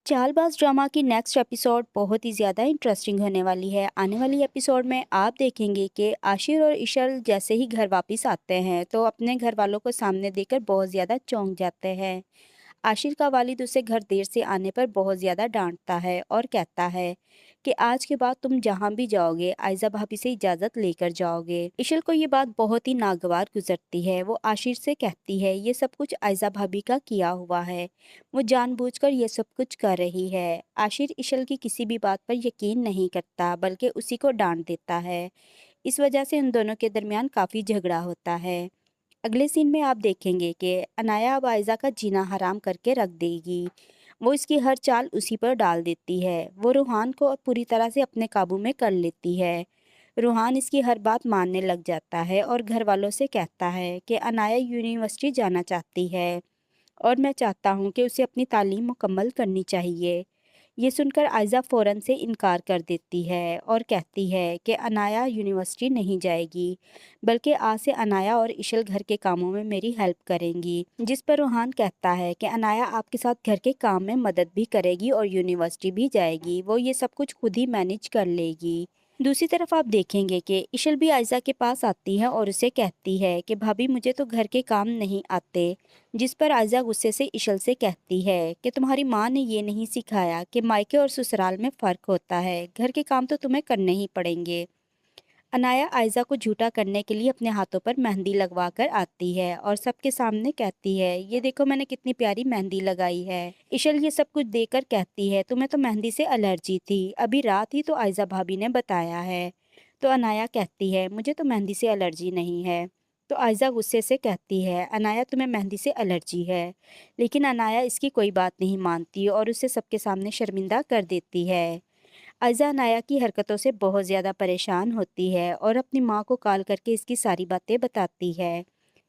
Chaalbaaz drama की next episode बहुत ही ज़्यादा इंटरेस्टिंग होने वाली है। आने वाली एपिसोड में आप देखेंगे कि आशिर और इशल जैसे ही घर वापस आते हैं तो अपने घर वालों को सामने देखकर बहुत ज़्यादा चौंक जाते हैं। आशिर का वालिद उसे घर देर से आने पर बहुत ज़्यादा डांटता है और कहता है कि आज के बाद तुम जहाँ भी जाओगे आयजा भाभी से इजाज़त लेकर जाओगे। इशल को ये बात बहुत ही नागवार गुजरती है। वो आशिर से कहती है ये सब कुछ आयजा भाभी का किया हुआ है, वो जानबूझकर ये सब कुछ कर रही है। आशिर इशल की किसी भी बात पर यकीन नहीं करता बल्कि उसी को डांट देता है। इस वजह से उन दोनों के दरमियान काफ़ी झगड़ा होता है। अगले सीन में आप देखेंगे कि अनाया अब आयजा का जीना हराम करके रख देगी। वो इसकी हर चाल उसी पर डाल देती है। वो रूहान को पूरी तरह से अपने काबू में कर लेती है। रूहान इसकी हर बात मानने लग जाता है और घर वालों से कहता है कि अनाया यूनिवर्सिटी जाना चाहती है और मैं चाहता हूँ कि उसे अपनी तालीम मुकम्मल करनी चाहिए। ये सुनकर आयजा फ़ौरन से इनकार कर देती है और कहती है कि अनाया यूनिवर्सिटी नहीं जाएगी, बल्कि आज से अनाया और इशल घर के कामों में मेरी हेल्प करेंगी। जिस पर रूहान कहता है कि अनाया आपके साथ घर के काम में मदद भी करेगी और यूनिवर्सिटी भी जाएगी, वो ये सब कुछ खुद ही मैनेज कर लेगी। दूसरी तरफ आप देखेंगे कि इशल भी आयजा के पास आती है और उसे कहती है कि भाभी मुझे तो घर के काम नहीं आते। जिस पर आयजा गुस्से से इशल से कहती है कि तुम्हारी माँ ने ये नहीं सिखाया कि मायके और ससुराल में फ़र्क होता है, घर के काम तो तुम्हें करने ही पड़ेंगे। अनाया आयजा को झूठा करने के लिए अपने हाथों पर मेहंदी लगवा कर आती है और सबके सामने कहती है ये देखो मैंने कितनी प्यारी मेहंदी लगाई है। इशल ये सब कुछ देखकर कहती है तुम्हें तो मेहंदी से एलर्जी थी, अभी रात ही तो आयजा भाभी ने बताया है। तो अनाया कहती है मुझे तो मेहंदी से एलर्जी नहीं है। तो आयजा गुस्से से कहती है अनाया तुम्हें मेहंदी से एलर्जी है। लेकिन अनाया इसकी कोई बात नहीं मानती और उसे सबके सामने शर्मिंदा कर देती है। अज़ा नाया की हरकतों से बहुत ज़्यादा परेशान होती है और अपनी माँ को कॉल करके इसकी सारी बातें बताती है।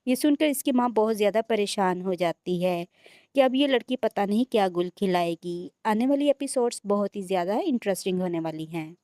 ये सुनकर इसकी माँ बहुत ज़्यादा परेशान हो जाती है कि अब ये लड़की पता नहीं क्या गुल खिलाएगी। आने वाली एपिसोड्स बहुत ही ज़्यादा इंटरेस्टिंग होने वाली हैं।